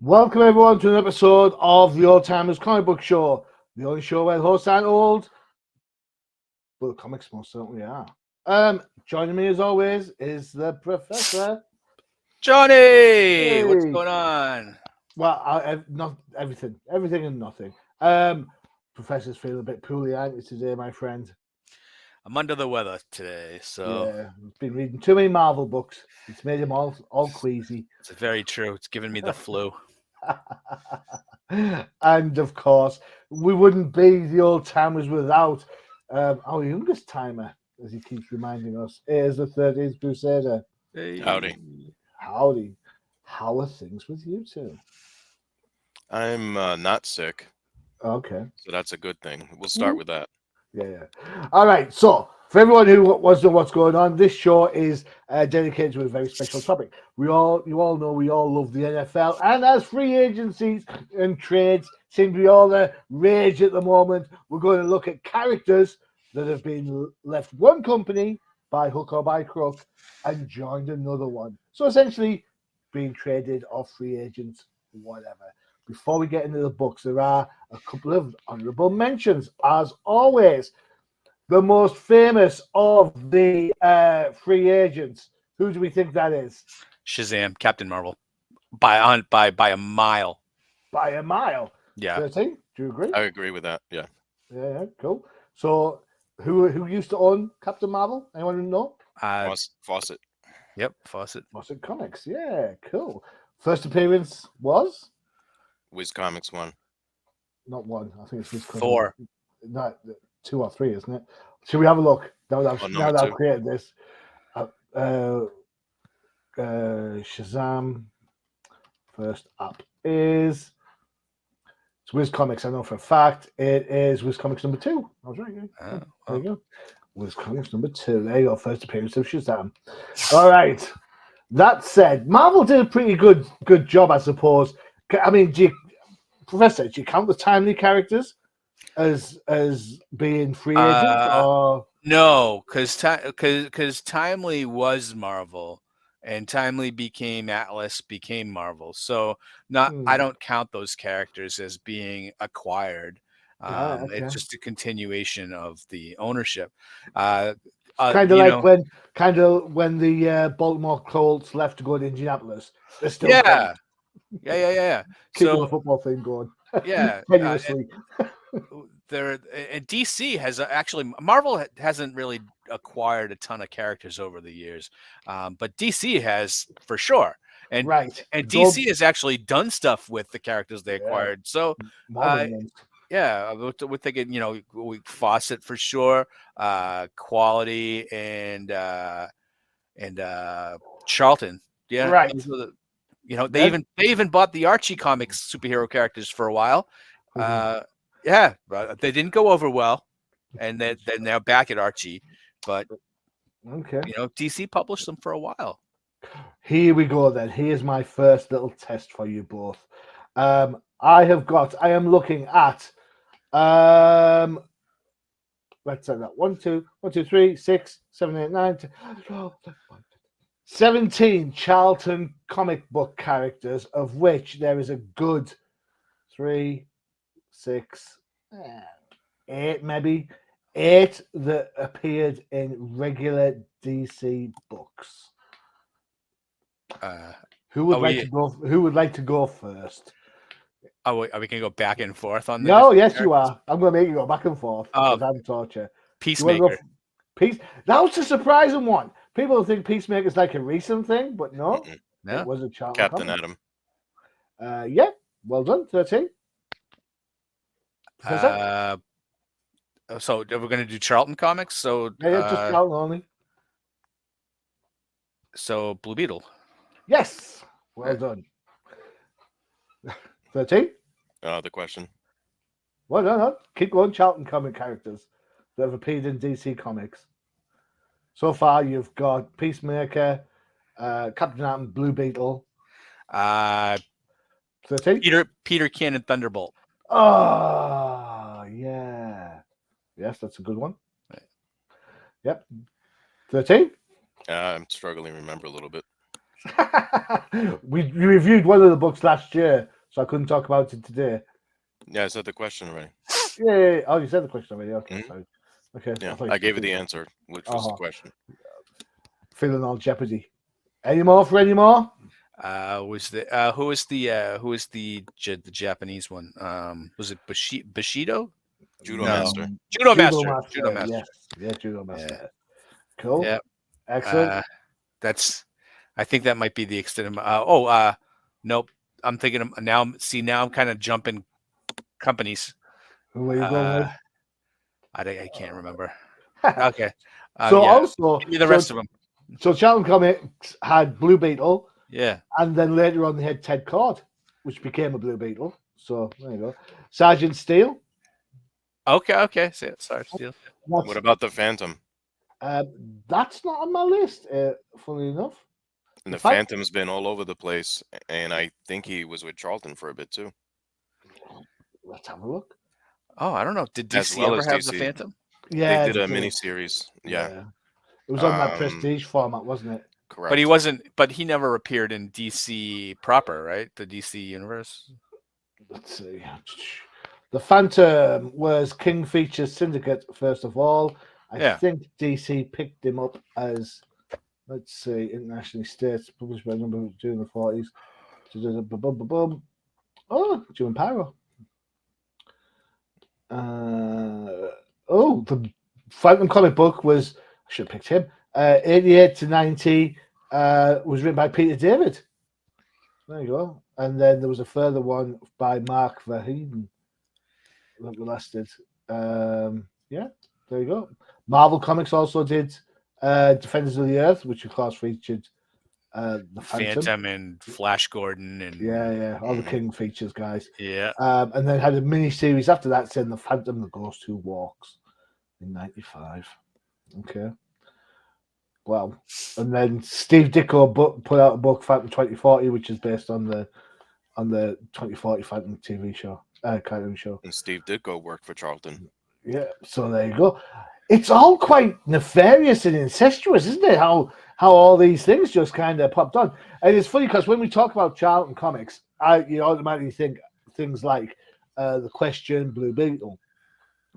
Welcome everyone to an episode of the Ol'Timers Comic Book Show, the only show where the hosts aren't old, but the comics most certainly are. Joining me as always is the Professor. Johnny, Hey. what's going on? Well, not everything and nothing. Professor's feeling a bit poorly, aren't you, today, my friend? I'm under the weather today, so Yeah, he's been reading too many Marvel books. It's made him all queasy. it's very true. It's giving me the flu. And of course, we wouldn't be the Ol'Timers without our youngest timer, as he keeps reminding us. Is the 13th Crusader. Hey. Howdy. Howdy. How are things with you two? I'm not sick, Okay. so that's a good thing. We'll start with that. Yeah. All right. So, for everyone who wants to know what's going on, this show is dedicated to a very special topic. You all know we all love the NFL, and as free agencies and trades seem to be all the rage at the moment, we're going to look at characters that have been left one company by hook or by crook and joined another one. So essentially, being traded or free agents, whatever. Before we get into the books, there are a couple of honourable mentions, as always. The most famous of the free agents. Who do we think that is? Shazam, Captain Marvel, by a mile. By a mile. Yeah. 13? Do you agree? I agree with that. Yeah. Yeah, cool. So, who used to own Captain Marvel? Anyone know? Fawcett. Yep, Fawcett. Fawcett Comics. Yeah, cool. First appearance was? Wiz Comics one. Not one. I think it's Wiz Comics. 4. Not 2 or 3, isn't it? Should we have a look? Now that I've created this. Shazam. First up is it's Wiz Comics. I know for a fact it is Wiz Comics number 2. I was right. Yeah. There you go. Wiz Comics number 2. There you go. First appearance of Shazam. All right. That said, Marvel did a pretty good job, I suppose. I mean, Professor, do you count the timely characters as being free agents, or no? Because Timely was Marvel, and Timely became Atlas, became Marvel. So I don't count those characters as being acquired. okay. It's just a continuation of the ownership. Kind of like when the Baltimore Colts left to go to Indianapolis. They're still yeah. keeping So the football thing going. yeah, Tenuously. there and DC has actually Marvel hasn't really acquired a ton of characters over the years, but DC has for sure. And right, and DC has actually done stuff with the characters they acquired. So yeah, we're thinking, Fawcett for sure, Quality and Charlton. Yeah, right. They even bought the Archie comics superhero characters for a while. Yeah, but they didn't go over well, and they're now back at Archie. But okay, DC published them for a while. Here we go then. Here's my first little test for you both. I am looking at let's say that 1, 2, 3, 6, 7, 8, 9, 10, 12, 17 Charlton comic book characters, of which there is a good 3, 6, 8, maybe 8 that appeared in regular DC books. Who would like to go first? Are we going to go back and forth on this? No, yes, characters? You are. I'm going to make you go back and forth because I'm torture. Peacemaker. That was a surprising one. People think Peacemaker is like a recent thing, but no. No. It was a Charlton Captain comic. Adam. Yeah, well done. 13. So we're going to do Charlton comics. So just Charlton only. So Blue Beetle. Yes, well done. 13. The question. Well, no. Keep going. Charlton comic characters that have appeared in DC Comics. So far, you've got Peacemaker, Captain Atom, Blue Beetle. 13. Peter Cannon Thunderbolt. Oh, yeah. Yes, that's a good one. Yep. 13. I'm struggling to remember a little bit. We reviewed one of the books last year so I couldn't talk about it today. Yeah, I said the question already. Yeah. Oh, you said the question already. Okay, Mhm. sorry. Okay, Yeah, thought I gave you said- the answer, which was the question. Feeling on Jeopardy. Any more for any more? Was the who was the Japanese one? Was it Bushido? Judo No, master. Judo Judo Master. Judo Master. Master. Yes. Yeah, Judo Yeah, Master. Cool. yeah. Excellent. That's. I think that might be the extent of. Nope. I'm thinking of, now. See, now I'm kind of jumping companies. Who are you going with? I can't remember. Okay. So Yeah. also, Give me the rest of them. so Charlton Comics had Blue Beetle, Yeah. and then later on they had Ted Cord, which became a Blue Beetle. So there you go. Sergeant Steele. Okay. Okay. Sorry, Steel. That's What about the Phantom? that's not on my list. Funny enough. And In the fact, Phantom's been all over the place, and I think he was with Charlton for a bit too, let's have a look. Oh, I don't know. Did as DC well ever as have the DC. Phantom? They Yeah, did they a did. mini series. Yeah, Yeah. It was on that Prestige format, wasn't it? correct. But he wasn't. But he never appeared in DC proper, right? The DC universe. Let's see. The Phantom was King Features Syndicate, first of all. I Yeah. think DC picked him up as, let's see, internationally states, published by a number during the 40s. Oh, Jim and Pyro. The Phantom comic book was, I should have picked him, 88 to 90, was written by Peter David. There you go. And then there was a further one by Mark Verheiden that lasted. Yeah, there you go. Marvel Comics also did Defenders of the Earth, which of course featured the Phantom. And Flash Gordon and Yeah, all the King features guys. yeah. And then had a mini series after that saying the Phantom, the Ghost Who Walks in '95. Okay. Well, and then Steve Ditko put out a book, Phantom 2040, which is based on the 2040 Phantom TV show, cartoon show. And Steve Ditko worked for Charlton. Yeah, so there you go. It's all quite nefarious and incestuous, isn't it? How all these things just kind of popped on, and it's funny because when we talk about Charlton Comics, you automatically think things like the Question, Blue Beetle,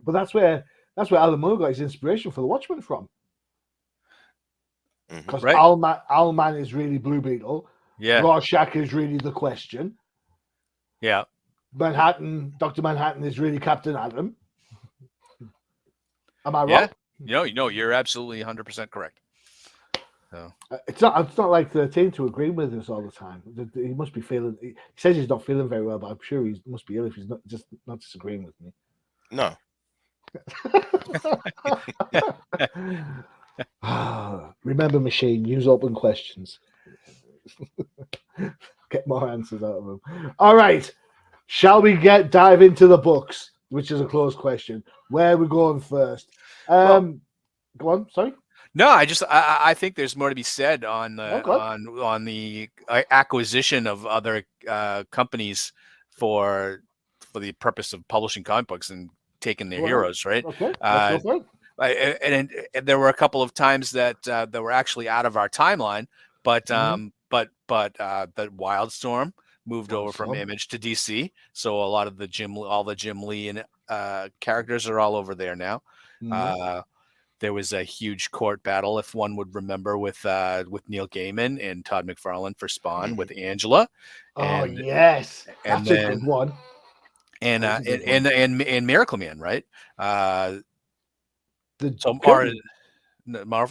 but that's where Alan Moore got his inspiration for the Watchmen from. Because Right. Owlman is really Blue Beetle. Yeah. Rorschach is really the Question. Yeah. Dr. Manhattan is really Captain Atom. Am I Yeah. wrong? No, you're absolutely 100% correct. So It's not like 13 to agree with us all the time. He must be feeling. He says he's not feeling very well, but I'm sure he must be ill if he's not disagreeing with me. No. Remember, machine, use open questions. Get more answers out of them. All right. Shall we dive into the books, which is a closed question? Where are we going first? Go on. Sorry. no, I think there's more to be said on the on the acquisition of other companies for the purpose of publishing comic books and taking their heroes, right? Okay, let's go for it. And there were a couple of times that were actually out of our timeline, but the Wildstorm moved over from Image to DC, so a lot of all the Jim Lee and characters are all over there now. There was a huge court battle, if one would remember, with Neil Gaiman and Todd McFarlane for Spawn with Angela. And, that's a good one. And Miracle Man, right? Marvel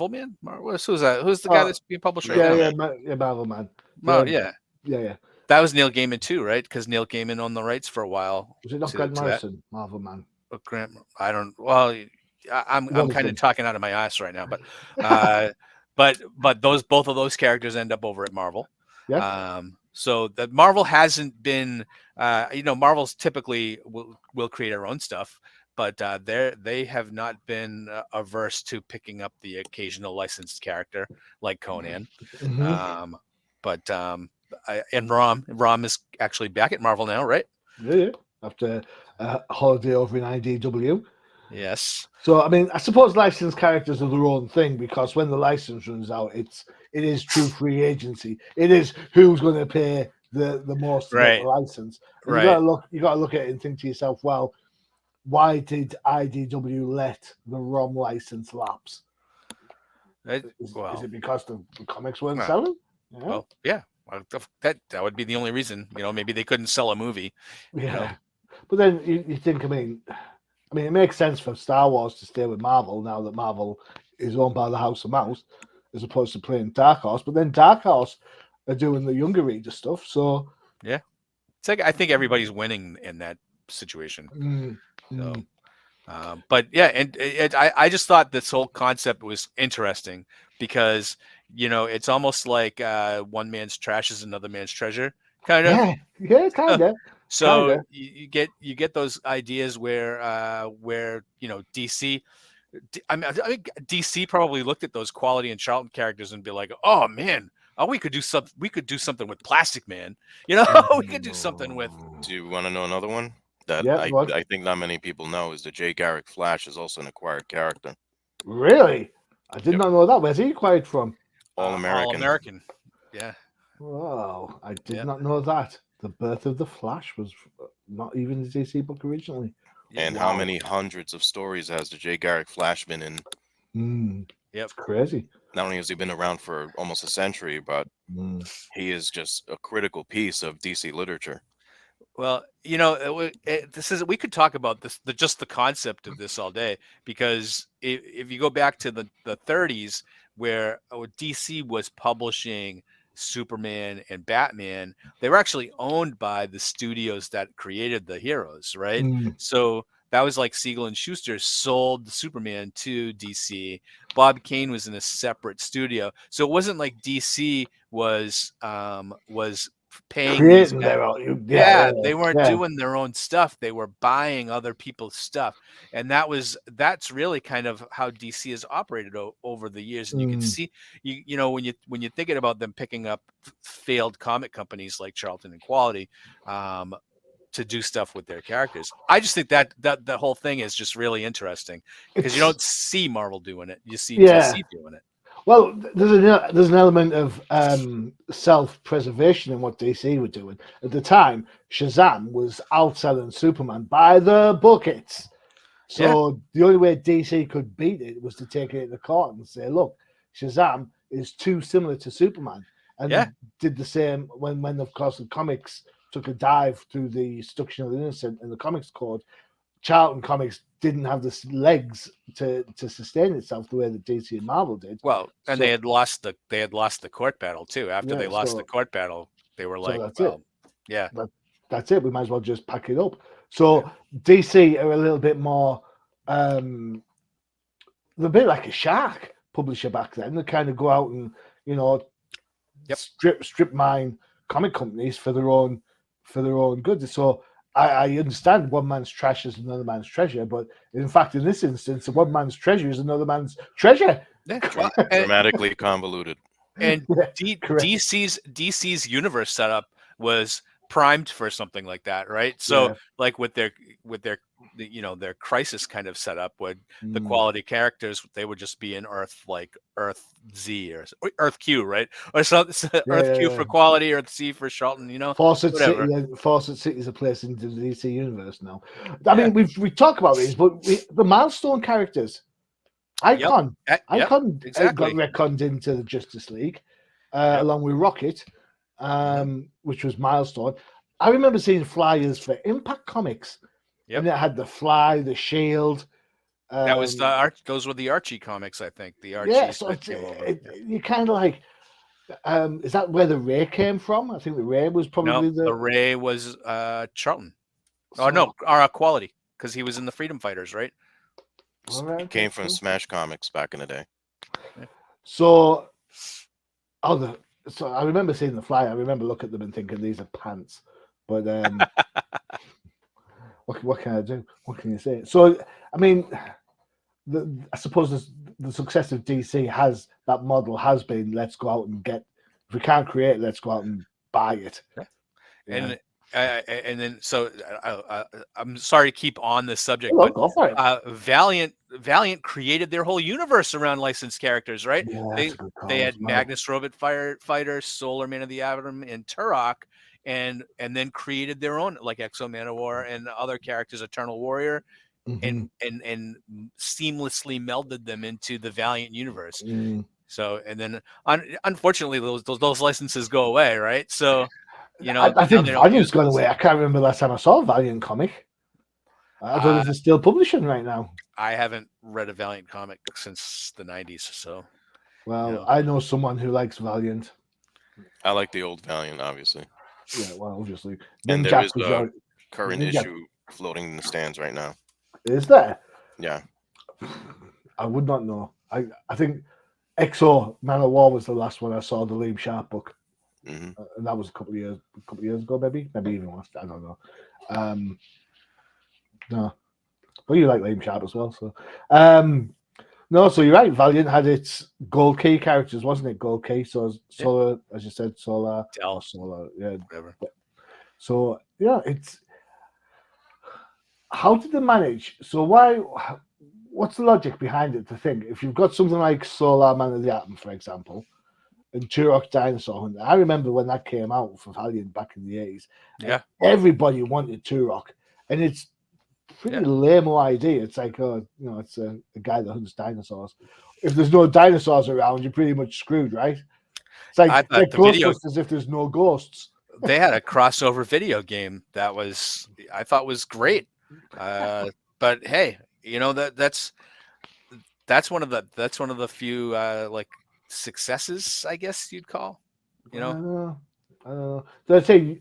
Man? Who's that? Who's the guy that's being published right now? Yeah, Marvel Man. Yeah. Yeah. That was Neil Gaiman too, right? Because Neil Gaiman owned the rights for a while. Was it not Grant Morrison, Marvel Man? Grant, I don't. Well, I'm kind of talking out of my ass right now, but both of those characters end up over at Marvel. Yeah. So that Marvel hasn't been, Marvel's typically will create our own stuff, but they have not been averse to picking up the occasional licensed character like Conan. And Rom is actually back at Marvel now, right? Yeah. After a holiday over in IDW. Yes. So I mean, I suppose licensed characters are their own thing because when the license runs out, it is true free agency. It is who's going to pay the most to get the Right. license. And Right. you got to look at it and think to yourself, well, why did IDW let the ROM license lapse? Is Well, it because the comics weren't well, selling? Yeah, well, yeah. Well, that would be the only reason. Maybe they couldn't sell a movie. yeah. But then you think, I mean, it makes sense for Star Wars to stay with Marvel now that Marvel is owned by the House of Mouse, as opposed to playing Dark Horse. But then Dark Horse are doing the younger reader stuff, so Yeah. It's like I think everybody's winning in that situation. mm, So, mm, but yeah, and I just thought this whole concept was interesting because it's almost like one man's trash is another man's treasure, kind of. yeah, kind of, So you get those ideas where DC. I think DC probably looked at those Quality and Charlton characters and be like, "Oh man, we could do something. We could do something with Plastic Man. We could do something with." Do you want to know another one that yeah. I What I think not many people know is the Jay Garrick Flash is also an acquired character. really? I did Yep, not know that. Where's he acquired from? All All American. American. Yeah, Wow, I did yeah, not know that. The birth of the Flash was not even the DC book originally. yeah. And how Wow. many hundreds of stories has the Jay Garrick Flash been in? Yep. It's crazy. Not only has he been around for almost a century, but Mm. he is just a critical piece of DC literature. Well, this is we could talk about this just the concept of this all day because if you go back to the 30s where DC was publishing Superman and Batman, they were actually owned by the studios that created the heroes, right? Mm. So that was like Siegel and Schuster sold the Superman to DC. Bob Kane was in a separate studio, so it wasn't like DC was paying these Creating guys. their own, Yeah, they weren't yeah. doing their own stuff. They were buying other people's stuff. And that's really kind of how DC has operated over the years. And you can Mm. see when you're thinking about them picking up failed comic companies like Charlton and Quality to do stuff with their characters. I just think that the whole thing is just really interesting because you It's don't see Marvel doing it. You see yeah. DC doing it. Well, there's an element of self-preservation in what DC were doing at the time. Shazam was outselling Superman by the buckets. Yeah. So the only way DC could beat it was to take it to court and say, "Look, Shazam is too similar to Superman," and Yeah. did the same when of course the comics took a dive through the Destruction of the Innocent and the Comics Code. Charlton Comics didn't have the legs to sustain itself the way that DC and Marvel did. Well, and So they had lost the court battle too. After they yeah, lost the so court battle, they were so like, that's it. well, yeah. That's it. We might as well just pack it up. So DC are a little bit more. They're a bit like a shark publisher back then. They kind of go out and Yep. strip mine comic companies for their own goods. So I understand one man's trash is another man's treasure, but in fact, in this instance, one man's treasure is another man's treasure. Yeah. Dramatically convoluted. And Yeah, correct. DC's universe setup was primed for something like that, right? So Yeah. like with their their crisis kind of setup, would the Mm. quality characters they would just be in Earth like Earth Z or Earth Q, right? Or something Earth Q for quality, Earth C for Charlton, Fawcett whatever. City. Fawcett City is a place in the DC universe now. I mean, we talk about these, but the milestone characters, Icon got Exactly. retconned into the Justice League, Yep. along with Rocket, which was milestone. I remember seeing flyers for Impact Comics, Yep. and it had the Fly, the Shield. That was those were the Archie comics, I think. The Archies yeah. So that came over. you kind of like. Is that where the Ray came from? I think the Ray was probably No, the Ray was Charlton. Oh no, our Quality, because he was in the Freedom Fighters, right? He came from Smash Comics back in the day. Yeah. So I remember seeing the flyer. I remember looking at them and thinking these are pants. But what can I do? What can you say? So I mean, I suppose the success of DC has that model has been let's go out and get. If we can't create it, let's go out and buy it. Yeah. And then so I'm sorry to keep on this subject, Well, but go for it. Valiant created their whole universe around licensed characters, right? Yeah, that's a good call They as had well. Magnus Robot Fighter, Solar Man of the Atom, and Turok, and then created their own, like Exo Manowar and other characters, Eternal Warrior, Mm-hmm. and seamlessly melded them into the Valiant universe. Mm. So, and then unfortunately, those licenses go away, right? So, I now think they don't Valiant's use gone those. away. I can't remember the last time I saw a Valiant comic. I don't know Uh, if it's still publishing right now. I haven't read a Valiant comic since the '90s, so Well, I know someone who likes Valiant. I like the old Valiant, obviously. Yeah, well, obviously. And there Ninjak is was a your current Ninjak. issue floating in the stands right now. Is there? Yeah. I would not know. I think Exo Man of War was the last one I saw, the Liam Sharp book. Hmm. And that was a couple of years ago, maybe even less. I don't know. No, but you like Liam Sharp as well, so no. So you're right. Valiant had its gold key characters, wasn't it? Gold key. So Solar, as you said, Solar Dell, or Solar, yeah. whatever. So yeah, it's how did they manage? So why? What's the logic behind it? To think if you've got something like Solar Man of the Atom, for example, and Turok Dinosaur Hunter. I remember when that came out for Valiant back in the 80s. Yeah, Everybody wanted Turok. And it's pretty Yeah. lame idea. It's like, it's a guy that hunts dinosaurs. If there's no dinosaurs around, you're pretty much screwed, right? It's I like thought the video Ghostbusters if there's no ghosts. they had a crossover video game that I thought was great. But hey, that's one of the few like successes, I guess you'd call. I don't know. I don't know. Did I say,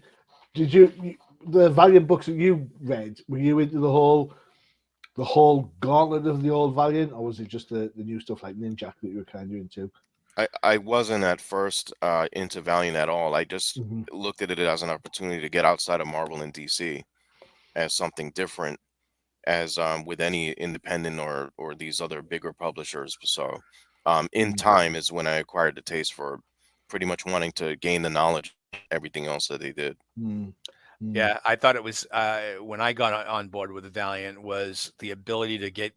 the Valiant books that you read, were you into the whole gauntlet of the old Valiant, or was it just the new stuff like Ninjak that you were kind of into? I wasn't at first into Valiant at all. I just Mm-hmm. looked at it as an opportunity to get outside of Marvel and DC as something different, as with any independent or these other bigger publishers. So in time is when I acquired the taste for pretty much wanting to gain the knowledge of everything else that they did. Mm-hmm. Yeah, I thought it was when I got on board with the Valiant was the ability to get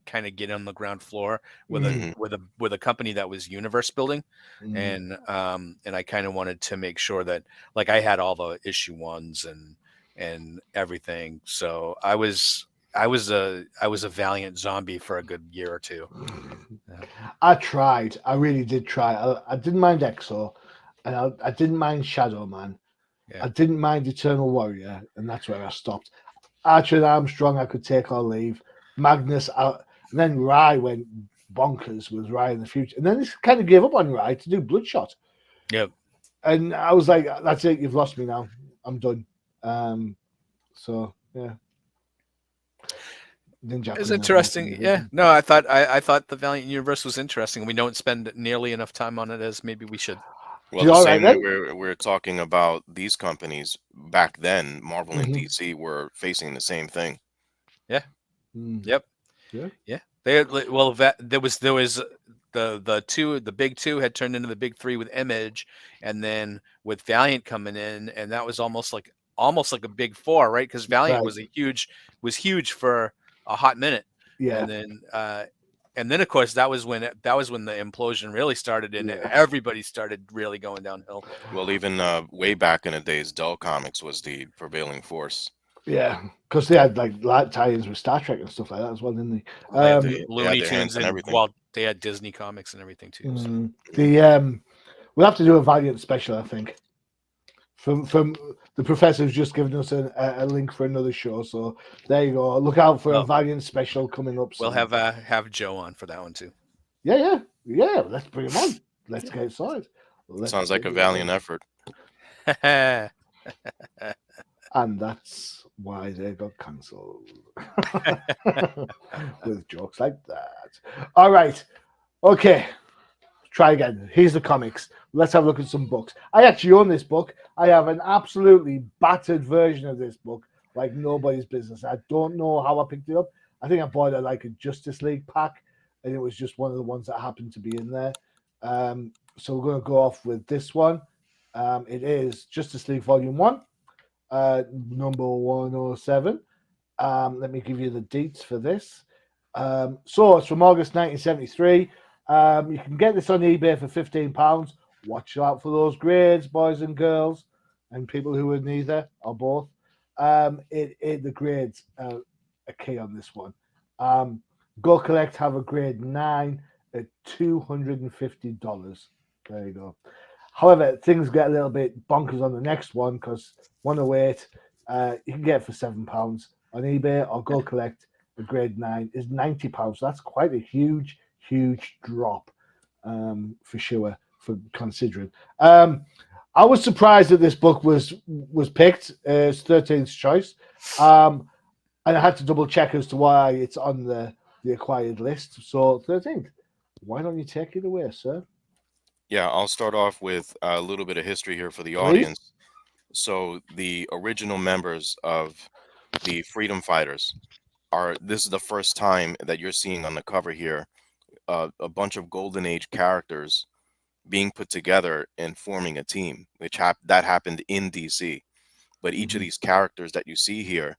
on the ground floor with Mhm. a company that was universe building, Mm-hmm. and I kind of wanted to make sure that like I had all the issue ones and everything. So I was a Valiant zombie for a good year or two. Yeah. I tried. I really did try. I didn't mind Exo, and I didn't mind Shadow Man. Yeah. I didn't mind Eternal Warrior, and that's where I stopped. Archer and Armstrong, I could take or leave. Magnus, and then Rye went bonkers with Rye in the future, and then this kind of gave up on Rye to do Bloodshot. Yep. And I was like, "That's it. You've lost me now. I'm done." So yeah. Ninja It's was never my interesting. favorite. Yeah. No, I thought the Valiant universe was interesting. We don't spend nearly enough time on it as maybe we should. Well, You the all right same way then? we're talking about these companies back then, Marvel and Mhm. DC were facing the same thing. Yeah. Mm. Yep. Yeah. Yeah. There was the big two had turned into the big three with Image, and then with Valiant coming in, and that was almost like a big four, right? Because Valiant Right. was huge for a hot minute, Yeah. and then of course that was when the implosion really started, and Yeah. everybody started really going downhill. Well, even way back in the days, Dell Comics was the prevailing force. Yeah. Because they had like tie-ins with Star Trek and stuff like that as well, didn't they? They had They had Looney their hands Tunes on and everything. they had Disney comics and everything too. So. We'll have to do a Valiant special, I think. From the professor's just given us a link for another show, so there you go. Look out for a Well, Valiant special coming up We'll soon. have Joe on for that one too. Yeah. Let's bring him on. Let's get it started. Sounds like a valiant effort. And that's why they got cancelled. With jokes like that. All right. Okay. Try again. Here's the comics. Let's have a look at some books. I actually own this book. I have an absolutely battered version of this book, like nobody's business. I don't know how I picked it up. I think I bought it like a Justice League pack, and it was just one of the ones that happened to be in there. So we're going to go off with this one. It is Justice League Volume 1, number 107. Let me give you the dates for this. So it's from August 1973. You can get this on eBay for £15. Watch out for those grades, boys and girls. and people who are neither or both. The grades are a key on this one. Um, Go Collect have a grade 9 at $250. There you go. However, things get a little bit bonkers on the next one because 108 you can get it for £7 on eBay, or Go Collect a grade 9 is £90. So that's quite a huge drop, for sure, for considering. I was surprised that this book was picked as 13th choice, and I had to double check as to why it's on the acquired list. So 13th. Why don't you take it away, sir? Yeah, I'll start off with a little bit of history here for the Please. audience. So the original members of the Freedom Fighters are, this is the first time that you're seeing on the cover here, a bunch of Golden Age characters being put together and forming a team, which that happened in DC. But each of Mhm. these characters that you see here,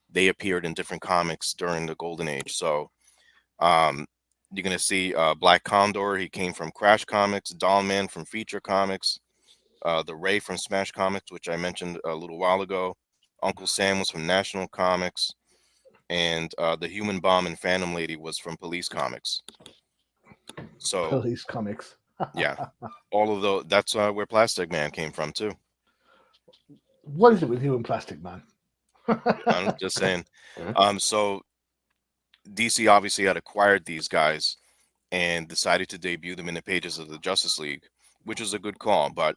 they appeared in different comics during the Golden Age. So um, you're gonna see Black Condor. He came from Crash Comics. Dollman from Feature Comics. The Ray from Smash Comics, which I mentioned a little while ago. Uncle Sam was from National Comics, and the Human Bomb and Phantom Lady was from Police Comics. So Police comics. yeah, all of those. That's where Plastic Man came from too. What is it with you and Plastic Man? I'm just saying. So DC obviously had acquired these guys and decided to debut them in the pages of the Justice League, which was a good call. But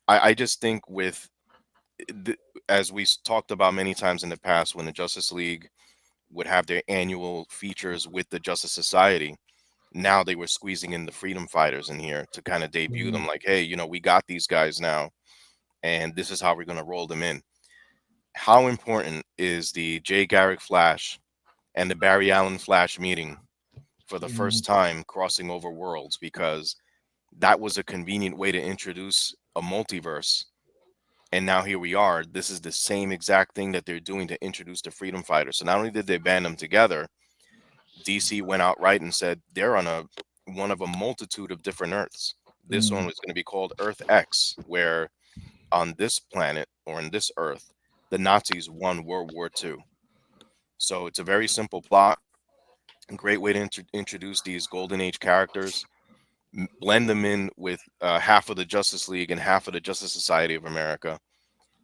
I just think with the, as we talked about many times in the past, when the Justice League would have their annual features with the Justice Society, now they were squeezing in the Freedom Fighters in here to kind of debut them, Mm, like, hey, we got these guys now, and this is how we're going to roll them in. How important is the Jay Garrick Flash and the Barry Allen Flash meeting for the mm, first time crossing over worlds? Because that was a convenient way to introduce a multiverse. And now here we are. This is the same exact thing that they're doing to introduce the Freedom Fighters. So not only did they band them together, DC went outright and said they're on one of a multitude of different Earths. This one mm. was going to be called Earth X, where on this planet or in this Earth, the Nazis won World War II. So it's a very simple plot. A great way to introduce these Golden Age characters, blend them in with half of the Justice League and half of the Justice Society of America.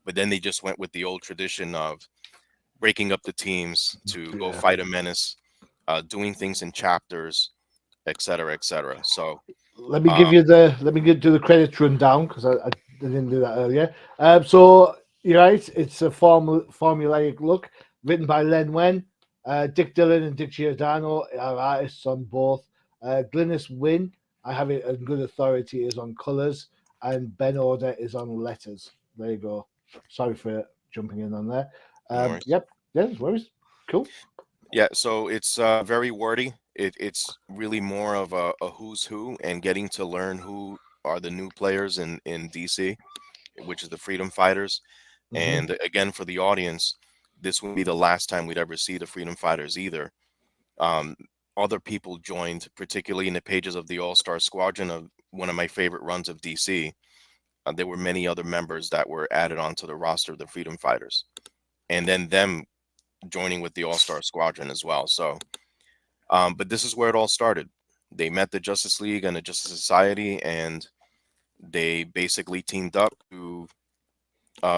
But then they just went with the old tradition of breaking up the teams to go Yeah. fight a menace, doing things in chapters, et cetera, et cetera. So, um, Let me do the credits rundown because I didn't do that earlier. So you're right, it's a formulaic look written by Len Wen, Dick Dillon and Dick Giordano are artists on both. Glynis Wynn, I have it in good authority, is on colors, and Ben Order is on letters. There you go. Sorry for jumping in on there. no worries. Yep, yes, worries. Cool. Yeah, so it's very wordy. It's really more of a who's who and getting to learn who are the new players in DC, which is the Freedom Fighters. Hmm. And again, for the audience, this would be the last time we'd ever see the Freedom Fighters either. Um, Other people joined, particularly in the pages of the All-Star Squadron, of one of my favorite runs of DC. There were many other members that were added onto the roster of the Freedom Fighters, and then them joining with the All-Star Squadron as well. So, but this is where it all started. They met the Justice League and the Justice Society, and they basically teamed up to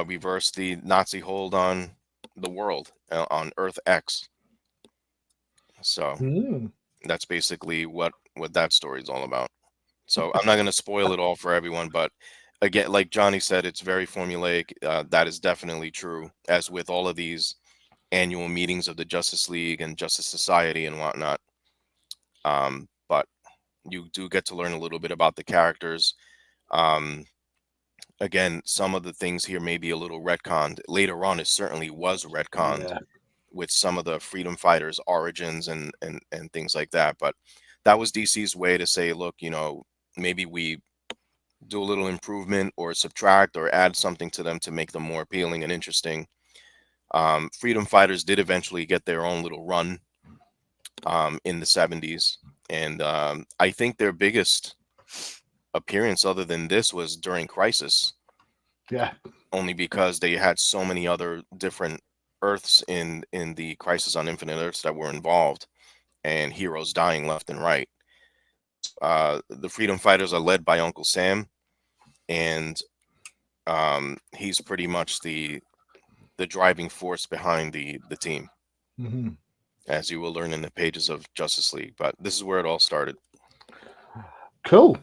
reverse the Nazi hold on the world, on Earth X. So Mm. that's basically what that story is all about. So I'm not going to spoil it all for everyone, but again, like Johnny said, it's very formulaic. That is definitely true, as with all of these annual meetings of the Justice League and Justice Society and whatnot. But you do get to learn a little bit about the characters. Um, Again, some of the things here may be a little retconned. Later on, it certainly was retconned Yeah. with some of the freedom fighters' origins and things like that. But that was DC's way to say, look, maybe we do a little improvement or subtract or add something to them to make them more appealing and interesting. Freedom fighters did eventually get their own little run in the 70s. And I think their biggest appearance other than this was during Crisis. Yeah. only because they had so many other different Earths in the Crisis on Infinite Earths that were involved, and heroes dying left and right. The Freedom Fighters are led by Uncle Sam, and he's pretty much the driving force behind the team, Mm-hmm. as you will learn in the pages of Justice League. But this is where it all started. Cool.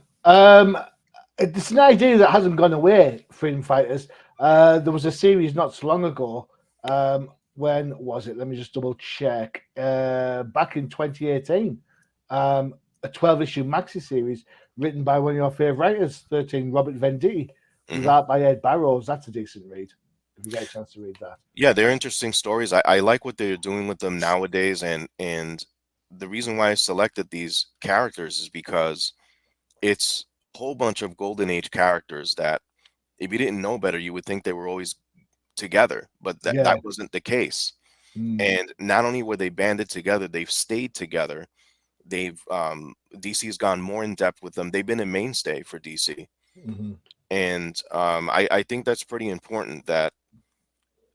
It's an idea that hasn't gone away, Freedom Fighters. There was a series not so long ago. When was it? Let me just double check. Back in 2018, a 12-issue maxi series written by one of your favorite writers, 13 Robert Venditti, with art by Ed Barrows. That's a decent read if you get a chance to read that. Yeah, they're interesting stories. I like what they're doing with them nowadays, and the reason why I selected these characters is because it's a whole bunch of Golden Age characters that, if you didn't know better, you would think they were always together, but that Yeah. wasn't the case. Mm. And not only were they banded together, they've stayed together. They've DC's gone more in depth with them. They've been a mainstay for DC, Mm-hmm. and I think that's pretty important. That,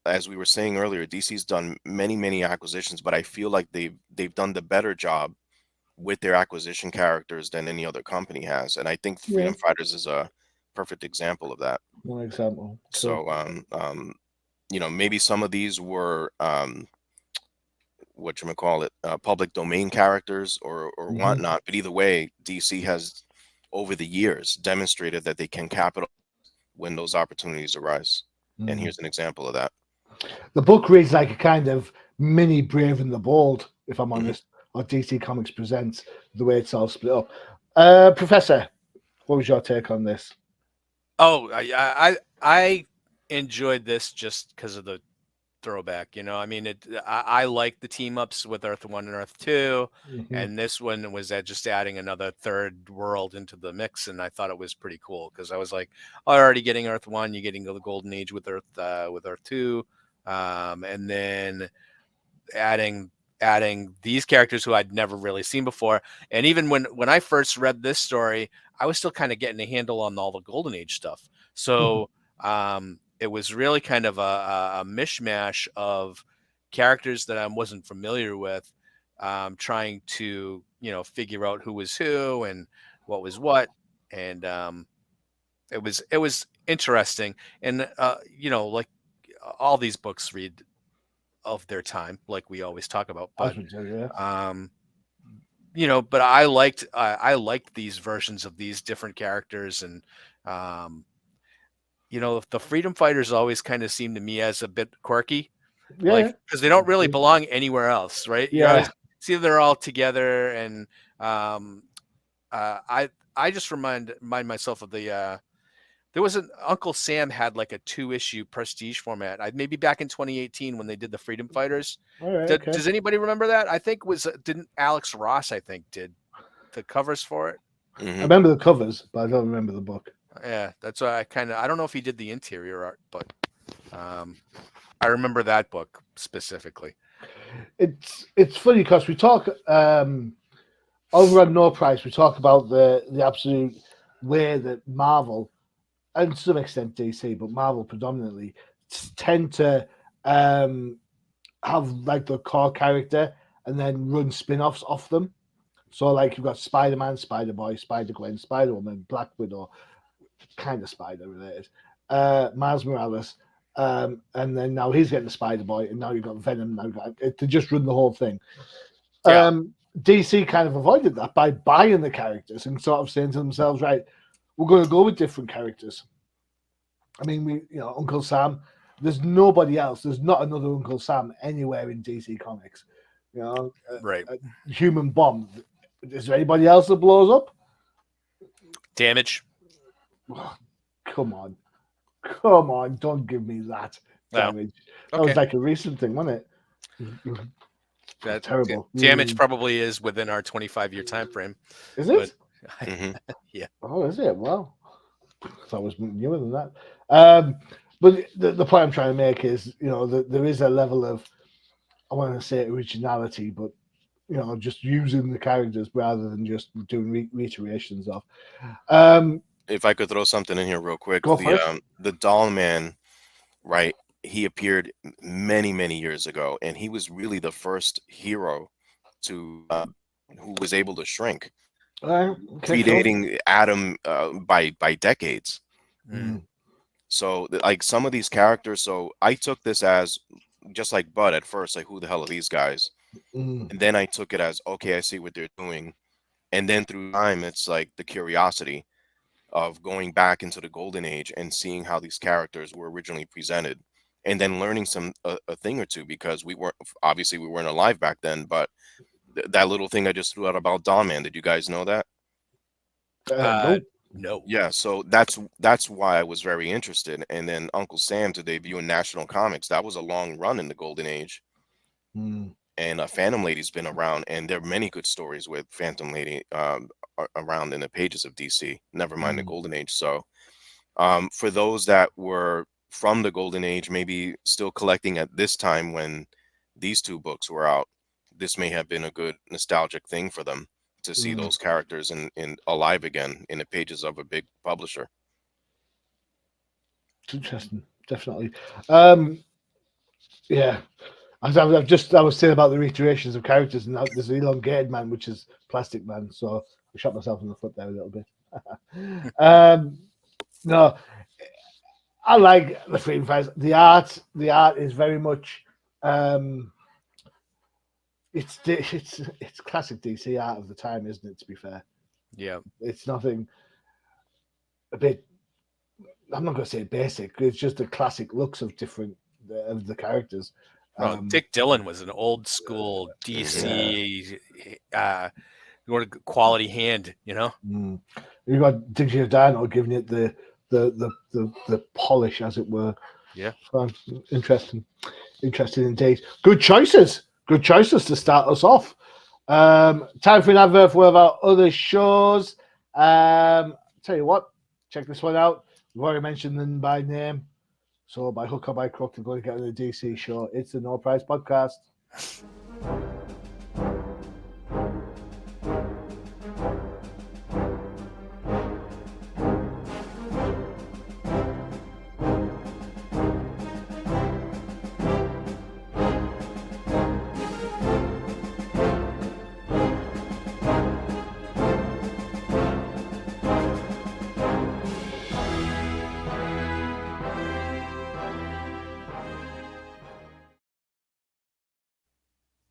as we were saying earlier, DC's done many acquisitions, but I feel like they've done the better job with their acquisition characters than any other company has, and I think Yeah. Freedom Fighters is a perfect example of that. One example. Cool. So maybe some of these were whatchamacallit, public domain characters or Mm-hmm. whatnot. But either way, DC has, over the years, demonstrated that they can capitalize when those opportunities arise. And here's an example of that. The book reads like a kind of mini Brave and the Bold, if I'm Mhm. honest, or DC Comics presents the way it's all split up. Professor, what was your take on this? Oh, I enjoyed this just because of the throwback. I mean, I like the team ups with Earth 1 and Earth 2, Mm-hmm. and this one was just adding another third world into the mix, and I thought it was pretty cool because I was like, already getting Earth 1, you're getting the Golden Age with Earth 2, and then adding these characters who I'd never really seen before. And even when I first read this story, I was still kind of getting a handle on all the Golden Age stuff. So it was really kind of a mishmash of characters that I wasn't familiar with, trying to figure out who was who and what was what, and it was interesting. And like all these books read of their time, like we always talk about. As But we do, yeah. but I liked these versions of these different characters, and the Freedom Fighters always kind of seem to me as a bit quirky, like Yeah. because they don't really belong anywhere else, right? You always Yeah. see them, they're all together, and um, I just remind myself of the. There was an Uncle Sam had like a 2-issue prestige format. Maybe back in 2018 when they did the Freedom Fighters. All right. Okay. Does anybody remember that? I think didn't Alex Ross, I think, did the covers for it. I Mhm. remember the covers, but I don't remember the book. Yeah, that's why I don't know if he did the interior art, but I remember that book specifically. It's funny because we talk over on No Price. We talk about the absolute way that Marvel, and to some extent DC, but Marvel predominantly, tend to have like the core character and then run spin-offs off them. So like you've got Spider-Man, Spider-Boy, Spider-Gwen, Spider-Woman, Black Widow, kind of Spider related, Miles Morales, and then now he's getting the Spider-Boy, and now you've got Venom. Now to just run the whole thing. Yeah. DC kind of avoided that by buying the characters and sort of saying to themselves, right, we're going to go with different characters. I mean, Uncle Sam. There's nobody else. There's not another Uncle Sam anywhere in DC Comics. Right. Human Bomb. Is there anybody else that blows up? Damage. Oh, come on. Don't give me that. Damage. That was like a recent thing, wasn't it? That's terrible. Damage probably is within our 25-year time frame. Is it? Mhm. Yeah. Oh, is it? Well, I was newer than that. But the point I'm trying to make is, there is a level of, I want to say originality, but just using the characters rather than just doing reiterations of. If I could throw something in here real quick, Go for it. the Doll Man right? He appeared many, many years ago, and he was really the first hero to who was able to shrink, Okay, cool. predating Adam by decades. Mm. So, like some of these characters, so I took this as just like Bud at first, like who the hell are these guys? Mm, And then I took it as okay, I see what they're doing. And then through time, it's like the curiosity of going back into the golden age and seeing how these characters were originally presented, and then learning a thing or two because we weren't obviously we weren't alive back then. But that little thing I just threw out about Dawn Man, did you guys know that? Uh, nope. no. Yeah, so that's why I was very interested. And then Uncle Sam to debut in National Comics, that was a long run in the golden age. Mm, And Phantom Lady's been around, and there are many good stories with Phantom Lady around in the pages of DC. Never mind the mm, Golden Age. So, for those that were from the Golden Age, maybe still collecting at this time when these two books were out, this may have been a good nostalgic thing for them to see mm. those characters in alive again in the pages of a big publisher. It's interesting, definitely. Um, yeah, I was saying about the reiterations of characters, and now there's an elongated man, which is Plastic Man. So I shot myself in the foot there a little bit. um, no, I like the Freedom Fighters. The art is very much. Um, it's classic DC art of the time, isn't it? To be fair, Yeah. it's nothing a bit. I'm not going to say basic. It's just the classic looks of different of the characters. Well, Um, Dick Dillon was an old school Hmm. yeah. DC quality hand, you know? Mm. You got Digital Dino giving it the polish, as it were. Yeah. So, interesting, interesting indeed. Good choices. Good choices to start us off. Time for an advert for one of our other shows. Tell you what, check this one out. We've already mentioned them by name. So by hook or by crook, they're going to get on the DC show. It's the No Price Podcast.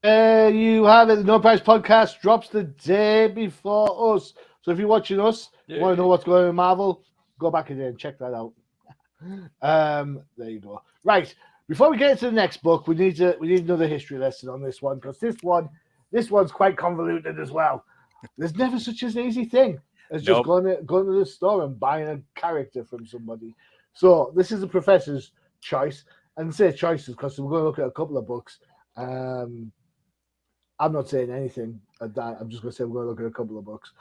You have it. The No Price Podcast drops the day before us. So if you're watching us, you want to know what's going on in Marvel, go back in there and check that out. There you go. Right. Before we get into the next book, we need another history lesson on this one because this one's quite convoluted as well. There's never such an easy thing as just Nope. going to the store and buying a character from somebody. So this is the professor's choice, and say choices because we're going to look at a couple of books. I'm not saying anything at that. I'm just going to say we're going to look at a couple of books.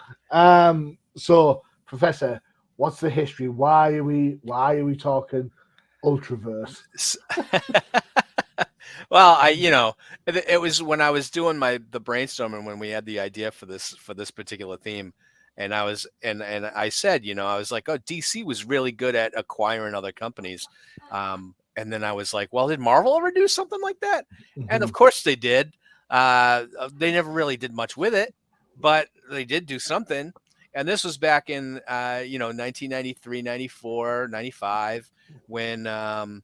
So, Professor, what's the history? Why are we talking Ultraverse? Well, it was when I was doing the brainstorming when we had the idea for this particular theme, and I said, I was like, oh, DC was really good at acquiring other companies, and then I was like, well, did Marvel ever do something like that? And of course they did. They never really did much with it, but they did do something. And this was back in 1993, 94, 95 when the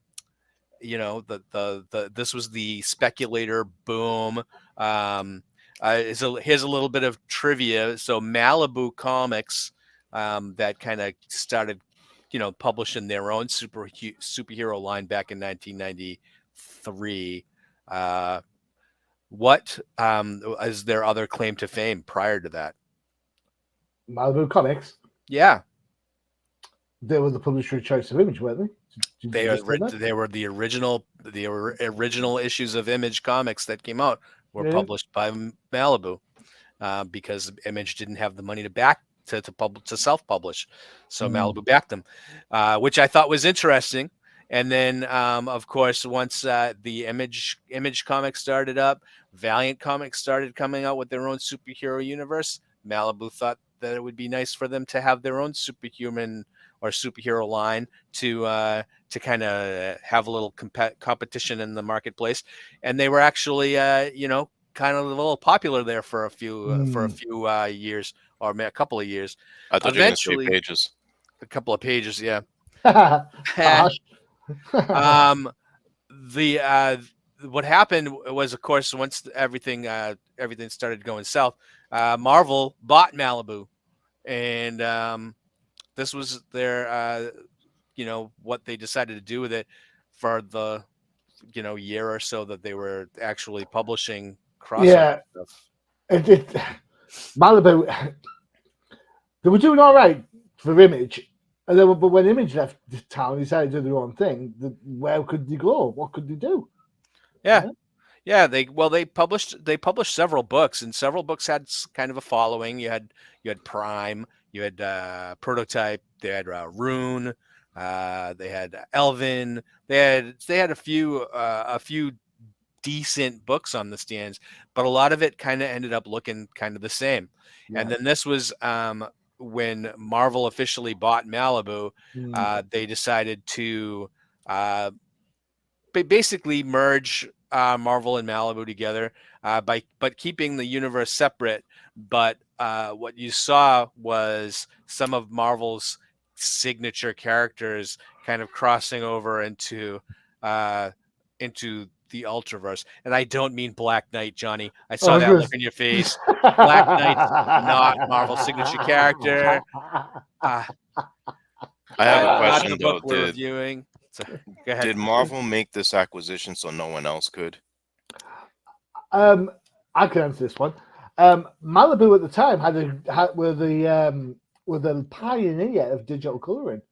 this was the speculator boom. Here's a little bit of trivia. So Malibu Comics, that kind of started publishing their own superhero line back in 1993. What is their other claim to fame prior to that? Malibu Comics. Yeah, They were the publisher of choice of Image, weren't they? Did you just say that? they were the original issues of Image Comics that came out were Yeah. published by Malibu, because Image didn't have the money to self-publish, so Malibu backed them, which I thought was interesting. And then, of course, once the Image Comics started up, Valiant Comics started coming out with their own superhero universe. Malibu thought that it would be nice for them to have their own superhuman or superhero line to kind of have a little competition in the marketplace, and they were actually kind of a little popular there for a few years, or a couple of years. I thought you were going to say Eventually, pages. a couple of pages, yeah. Harsh. um, the what happened was, of course, once everything started going south, Marvel bought Malibu, and this was their what they decided to do with it for the year or so that they were actually publishing crossover Yeah, stuff. Malibu, they were doing all right for Image, and then but when Image left the town, they decided to do their own thing. Where could they go? What could they do? Yeah. Yeah, they published several books, and several books had kind of a following. You had Prime, you had Prototype, they had Rune, they had Elvin, they had a few decent books on the stands, but a lot of it kind of ended up looking kind of the same. Yeah. And then this was when Marvel officially bought Malibu. They decided to basically merge Marvel and Malibu together but keeping the universe separate. But what you saw was some of Marvel's signature characters kind of crossing over into the Ultraverse. And I don't mean Black Knight, Johnny. I I saw was that gonna look in your face. Black Knight's not Marvel's signature character. Uh, I have a not the question book though. we're reviewing. So, go ahead. Did Marvel make this acquisition so no one else could? I can answer this one. Malibu at the time were the pioneer of digital coloring,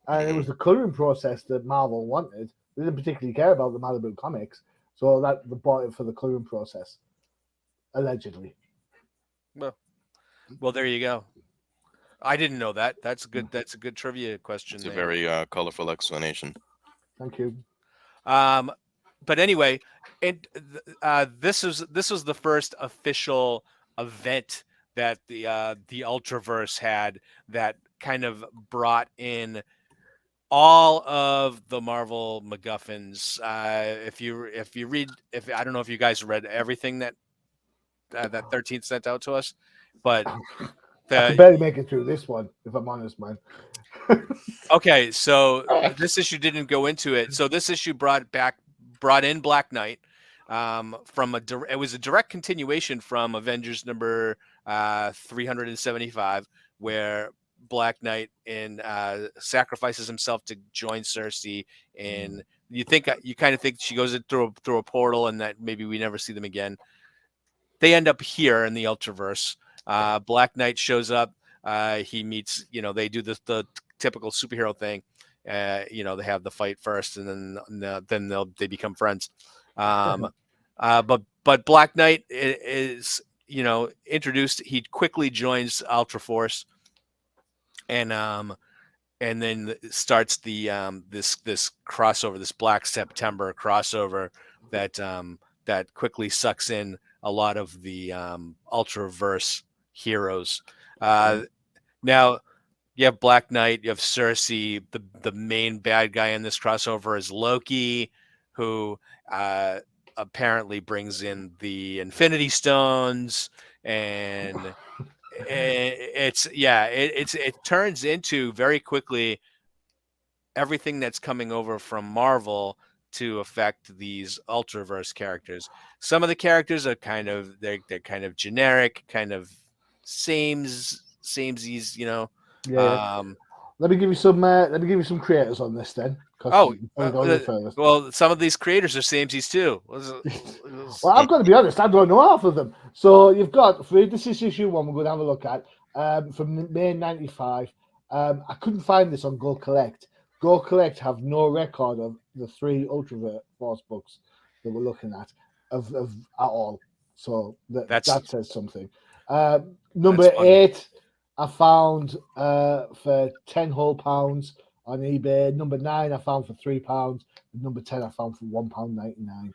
and it was the coloring process that Marvel wanted. They didn't particularly care about the Malibu comics, so that they bought it for the coloring process, allegedly. Well, there you go. I didn't know that. That's a good trivia question It's a there. very colorful explanation. Thank you. But anyway, this was the first official event that the Ultraverse had that kind of brought in all of the Marvel MacGuffins. If you read, if I don't know if you guys read everything that 13th sent out to us, but I could barely make it through this one, if I'm honest, man. Okay, so this issue didn't go into it. So this issue brought in Black Knight from it was a direct continuation from Avengers number 375, where Black Knight sacrifices himself to join Cersei, and you kind of think she goes in through a portal, and that maybe we never see them again. They end up here in the Ultraverse. Black Knight shows up. He meets, they do the typical superhero thing. They have the fight first, and then they become friends. But Black Knight is introduced. He quickly joins Ultra Force, and then starts the this crossover, this Black September crossover that quickly sucks in a lot of the Ultraverse heroes. Now you have Black Knight, you have Cersei. The main bad guy in this crossover is Loki, who apparently brings in the Infinity Stones, and it turns into very quickly everything that's coming over from Marvel to affect these Ultraverse characters. Some of the characters are they're kind of generic, kind of samesies, Yeah. Let me give you some. Let me give you some creators on this then, because well, some of these creators are samesies too. Well, I've got to be honest. I don't know half of them. So you've got this is issue one. We're going to have a look at from May '95. I couldn't find this on Go Collect. Go Collect have no record of the 3 Ultra Force books that we're looking at of at all. So that says something. Number 8. I found for £10 whole on eBay. Number 9 I found for £3. Number 10 I found for £1.99.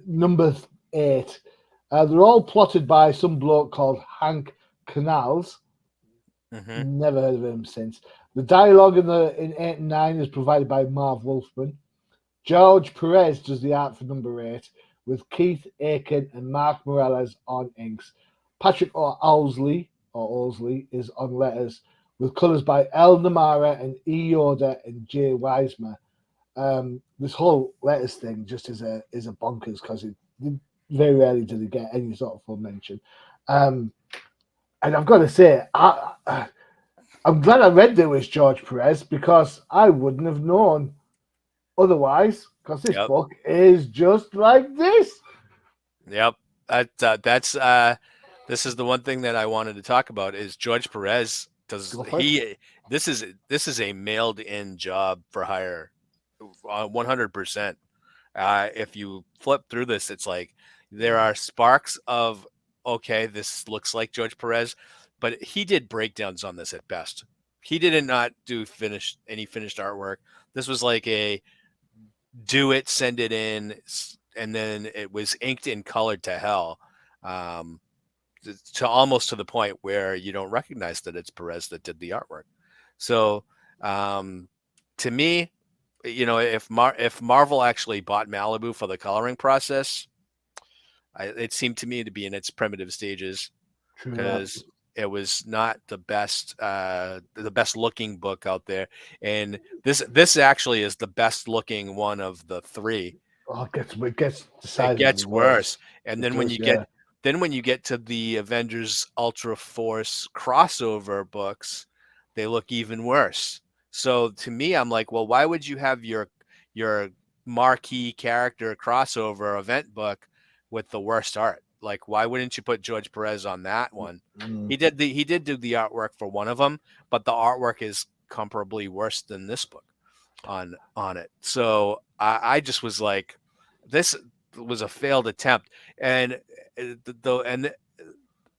Number 8. They're all plotted by some bloke called Hank Canals. Mm-hmm. Never heard of him since. The dialogue in 8 and 9 is provided by Marv Wolfman. George Perez does the art for number 8, with Keith Aiken and Mark Morales on inks. Patrick Owsley is on letters, with colours by El Namara and E. Yoda and Jay Wiseman. This whole letters thing just is a bonkers because it very rarely did it get any sort of full mention. Um, and I've got to say, I'm glad I read there was George Perez because I wouldn't have known otherwise. Because this Yep. book is just like this. Yep. That's this is the one thing that I wanted to talk about is George Perez. Does Go for it. he? This is a mailed in job for hire, 100%. If you flip through this, it's like there are sparks of okay, this looks like George Perez, but he did breakdowns on this at best. He did not do any finished artwork. This was like a do it, send it in, and then it was inked and colored to hell, um, to almost to the point where you don't recognize that it's Perez that did the artwork. So, um, to me, if Marvel actually bought Malibu for the coloring process, it seemed to me to be in its primitive stages True that. because it was not the best looking book out there, and this actually is the best looking one of the three. Oh, it gets It decidedly gets worse. worse, and It then when does, you yeah. get to the Avengers Ultra Force crossover books, they look even worse. So to me, I'm like, well, why would you have your marquee character crossover event book with the worst art? Like, why wouldn't you put George Perez on that one? Mm, He did do the artwork for one of them, but the artwork is comparably worse than this book on it. So I just was like, this was a failed attempt, and though and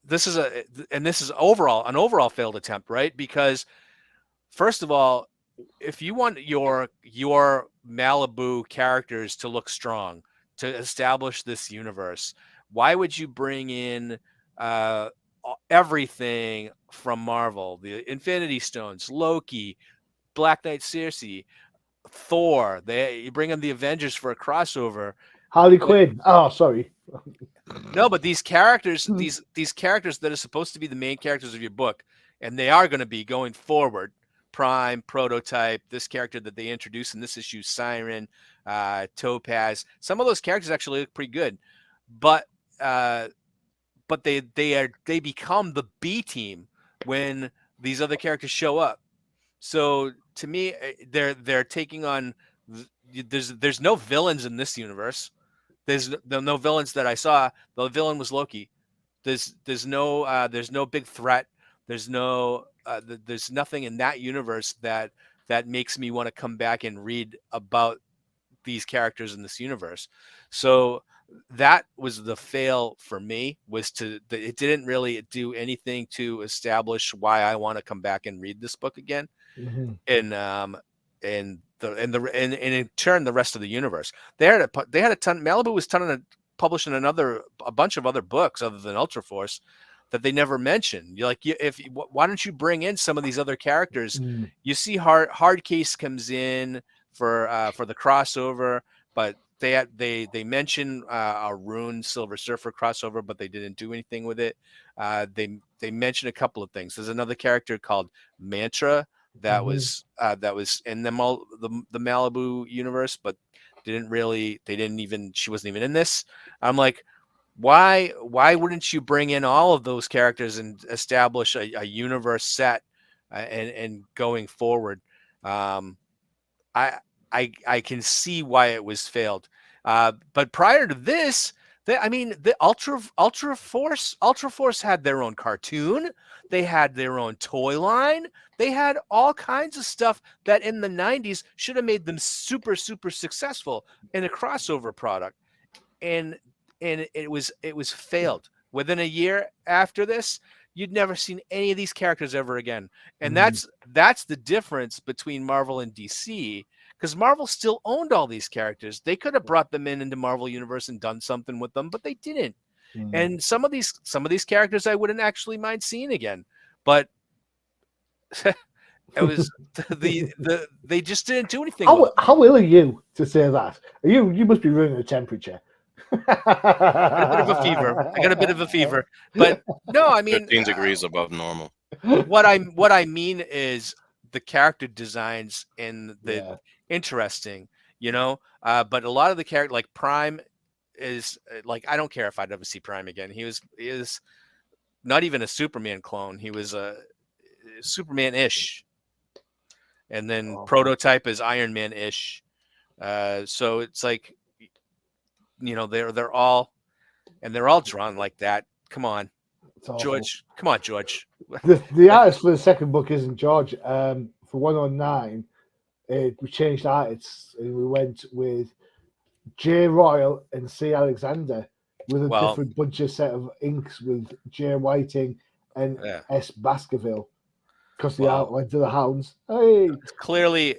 this is overall an overall failed attempt, right? Because first of all, if you want your Malibu characters to look strong, to establish this universe, why would you bring in uh, everything from Marvel, the Infinity Stones, Loki, Black Knight, Circe, Thor? You bring in the Avengers for a crossover. Harley But Quinn. Oh, sorry. no, but these characters, Mm, these characters that are supposed to be the main characters of your book, and they are going to be going forward. Prime, Prototype, this character that they introduced in this issue, Siren, Topaz. Some of those characters actually look pretty good, but uh, they become the B team when these other characters show up. So to me, they're taking on. There's no villains in this universe. There's no villains that I saw. The villain was Loki. There's no big threat. There's nothing in that universe that makes me want to come back and read about these characters in this universe. So that was the fail for me, was it didn't really do anything to establish why I want to come back and read this book again. mhm, And in turn the rest of the universe. They had a ton. Malibu was publishing a bunch of other books other than Ultra Force that they never mentioned. You're like, why don't you bring in some of these other characters? mm, You see, hard case comes in for the crossover, but they mention a Rune Silver Surfer crossover, but they didn't do anything with it. They mentioned a couple of things. There's another character called Mantra mhm, that was in the Malibu universe, but they didn't even she wasn't even in this. I'm like, why wouldn't you bring in all of those characters and establish a universe set, and going forward? Um, I I can see why it was failed. But prior to this, I mean, the Ultra Force had their own cartoon. They had their own toy line. They had all kinds of stuff that in the '90s should have made them super super successful in a crossover product, and it was failed. Within a year after this, you'd never seen any of these characters ever again. And mm, that's the difference between Marvel and DC, because Marvel still owned all these characters. They could have brought them into Marvel Universe and done something with them, but they didn't. mm, And some of these characters I wouldn't actually mind seeing again. But It was they just didn't do anything with him. How ill are you to say that? You must be running a temperature. I got a bit of a fever. I got a bit of a fever, but no, I mean 15 degrees above normal. what I mean is the character designs and the Yeah. interesting, you know. But a lot of the character, like Prime, is like I don't care if I'd ever see Prime again. He is not even a Superman clone. He was a Superman-ish, and then Oh, Prototype is Iron Man-ish. So it's like they're all drawn like that. Come on, it's awful. George. Come on, George. The Like artist for the second book isn't George. For 109, we changed artists and we went with J. Royal and C. Alexander with a well, different bunch of set of inks with J. Whiting and yeah. S. Baskerville because the Well, outline to the hounds. Hey, clearly,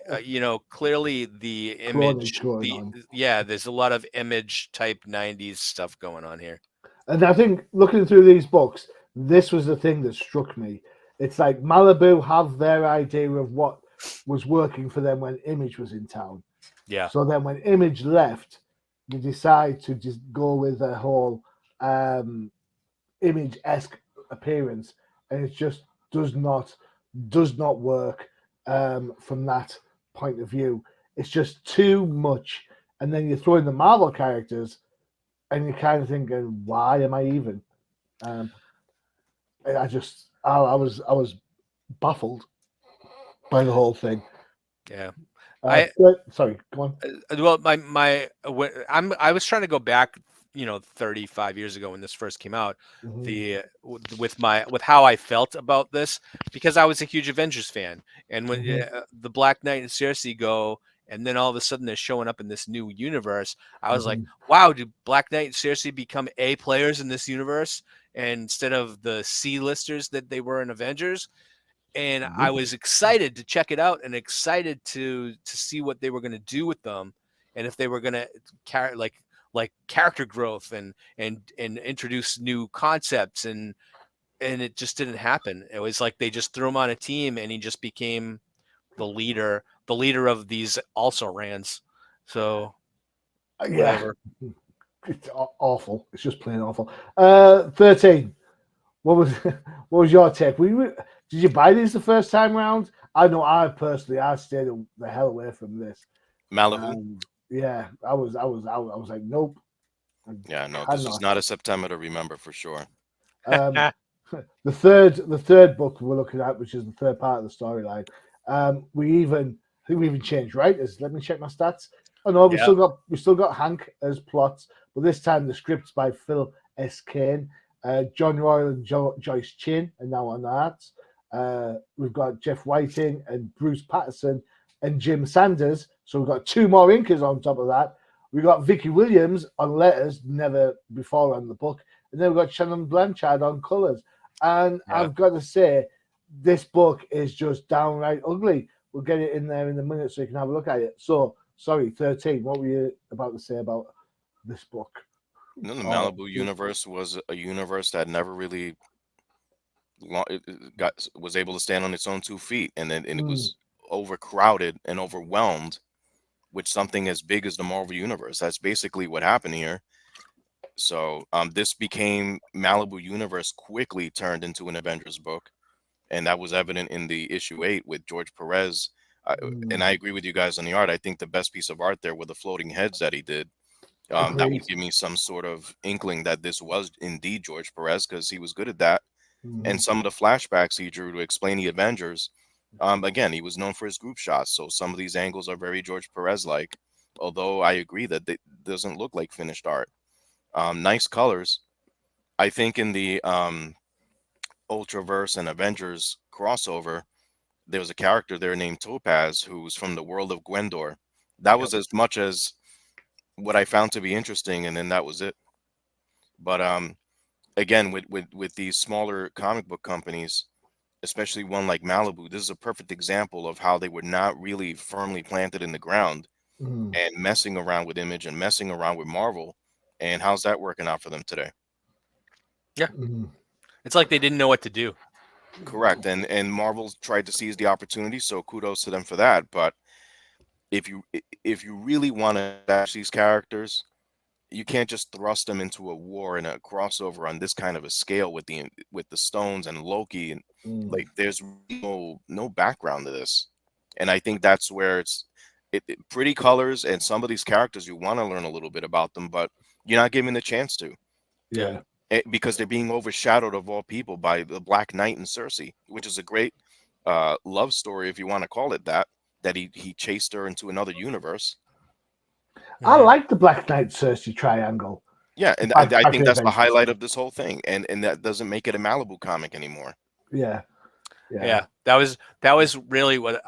clearly the clonage image, going on. there's a lot of image type '90s stuff going on here. And I think looking through these books, this was the thing that struck me. It's like Malibu have their idea of what was working for them when Image was in town. Yeah, So then when Image left, they decide to just go with a whole Image-esque appearance, and it just does not work from that point of view. It's just too much. And then you throw in the Marvel characters, and you're kind of thinking, why am I even? Um, I was baffled by the whole thing. yeah. Uh, I Sorry, go on. well, I was trying to go back, 35 years ago when this first came out, Mhm, the with how I felt about this because I was a huge Avengers fan, and when mhm, the Black Knight and Cersei go, and then all of a sudden they're showing up in this new universe, I was like, mhm. wow, do Black Knight and Cersei become A players in this universe, and instead of the C listers that they were in Avengers? And I Nope. was excited to check it out and excited to see what they were going to do with them, and if they were going to like character growth and introduce new concepts, and it just didn't happen. It was like they just threw him on a team and he just became the leader of these also rans. So Yeah, whatever. it's awful. It's just plain awful. 13. What was what was your take? Did you buy these the first time round? I know I personally I stayed the hell away from this. Malibu. Yeah, I was like, nope, I Yeah, no, this is cannot. not a September to remember for sure. Um, the third book we're looking at, which is the third part of the storyline. I think we even changed writers. Let me check my stats. Oh no, Yeah, we still got Hank as plots, but this time the script's by Phil S. Kane, John Royal and Joyce Chin, and now on art. We've got Jeff Whiting and Bruce Patterson and Jim Sanders. So we've got two more inkers on top of that. We got Vicky Williams on letters, never before on the book, and then we've got Shannon Blanchard on colours. And yeah. I've got to say, this book is just downright ugly. We'll get it in there in a minute so you can have a look at it. So, sorry, 13. What were you about to say about this book? You know, the Oh, Malibu universe was a universe that never really was able to stand on its own 2 feet, and then it mm, was overcrowded and overwhelmed with something as big as the Marvel universe. That's basically what happened here. So this became Malibu universe quickly turned into an Avengers book, and that was evident in the issue 8 with George Perez. And mm, I agree with you guys on the art. I think the best piece of art there were the floating heads that he did. That agreed. would give me some sort of inkling that this was indeed George Perez because he was good at that. And Mhm, some of the flashbacks he drew to explain the Avengers, again, he was known for his group shots. So some of these angles are very George Perez like, although I agree that it doesn't look like finished art. Nice colors. I think in the Ultraverse and Avengers crossover, there was a character there named Topaz who was from the world of Gwendor. That Yep. was as much as what I found to be interesting, and then that was it. But again, with these smaller comic book companies, especially one like Malibu, this is a perfect example of how they were not really firmly planted in the ground mm, and messing around with Image and messing around with Marvel. And how's that working out for them today? Yeah. mm. It's like they didn't know what to do. Correct. And Marvel tried to seize the opportunity, so kudos to them for that. But if you really want to establish these characters, you can't just thrust them into a war and a crossover on this kind of a scale with the Stones and Loki, and Mm, like there's really no background to this. And I think that's where pretty colors, and some of these characters you want to learn a little bit about them, but you're not given the chance to. Yeah. yeah. Because they're being overshadowed of all people by the Black Knight and Cersei, which is a great love story, if you want to call it that. That he chased her into another universe. I Hmm. like the Black Knight Cersei triangle. Yeah, and I Back think in that's the Avengers. highlight of this whole thing, and that doesn't make it a Malibu comic anymore. Yeah, yeah. Yeah, that was really what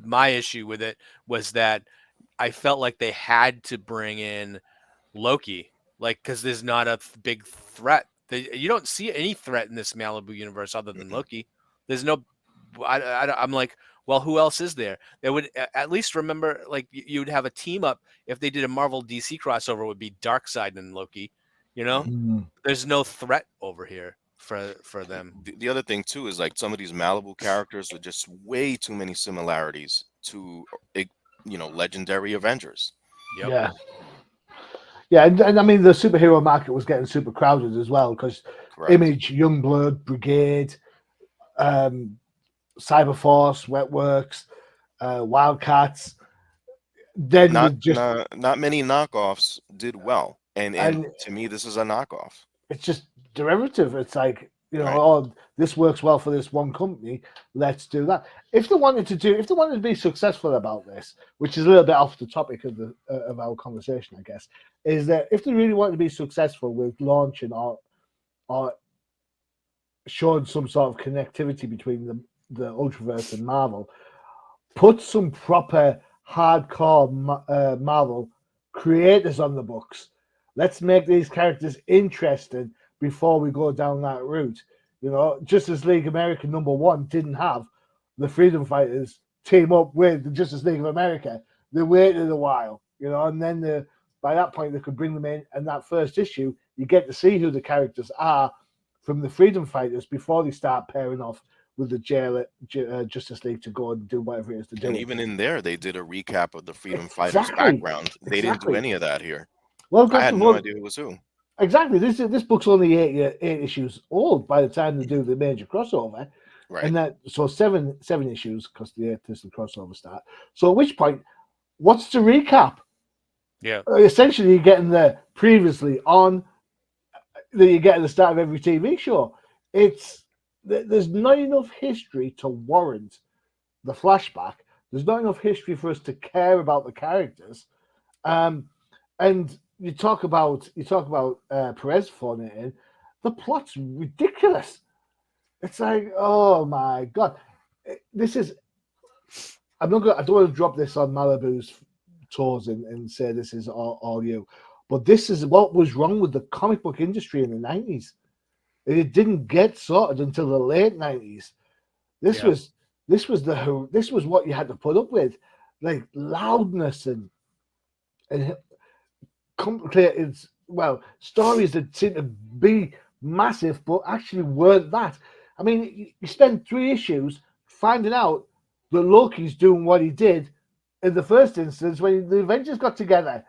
my issue with it was that I felt like they had to bring in Loki, like because there's not a big threat. You don't see any threat in this Malibu universe other than Mm-mm. Loki. There's no. I'm like, well, who else is there? They would at least remember, like you'd have a team up if they did a Marvel DC crossover. It would be Darkseid and Loki. You know, Mhm. Mm, there's no threat over here for And them. the other thing too is like some of these Malibu characters are just way too many similarities to eh, legendary Avengers. Yep. yeah, yeah. And I mean, the superhero market was getting super crowded as well because Correct. Image, Youngblood, Brigade, um, Cyberforce, Wetworks, Wildcats. Then the Not just not not many knockoffs did well, and and to me this is a knockoff. it's just derivative. It's like, Right. oh, this works well for this one company. Let's do that. If they wanted to be successful about this, which is a little bit off the topic of the of our conversation, I guess, is that if they really want to be successful with launching or showing some sort of connectivity between the Ultraverse and Marvel, put some proper hardcore Marvel creators on the books. Let's make these characters interesting before we go down that route. Justice League America #1 didn't have the Freedom Fighters team up with the Justice League of America. They waited a while, and then by that point they could bring them in. And that first issue, you get to see who the characters are from the Freedom Fighters before they start pairing off with the Justice League to go and do whatever it is they're And doing. even in there, they did a recap of the Freedom Fighters' Exactly, background. They didn't do exactly. any of that here. Well, I because had no idea who was who. exactly this book's only eight issues old by the time they do the major crossover, Right. and that so seven issues because the eighth is the crossover start. So at which point, what's the recap? Yeah. Essentially, you're getting the previously on that you get at the start of every TV show. It's there's not enough history to warrant the flashback. There's not enough history for us to care about the characters. Um, and you talk about Perez phoning it in. The plot's ridiculous. It's like, oh my god, this is. I'm not. I don't want to drop this on Malibu's toes and say this is all you, but this is what was wrong with the comic book industry in the '90s. It didn't get sorted until the late '90s. This Yeah. was this was what you had to put up with, like loudness and complicated, well, stories that seem to be massive but actually weren't that. I mean, you spend 3 issues finding out that Loki's doing what he did in the first instance when the Avengers got together.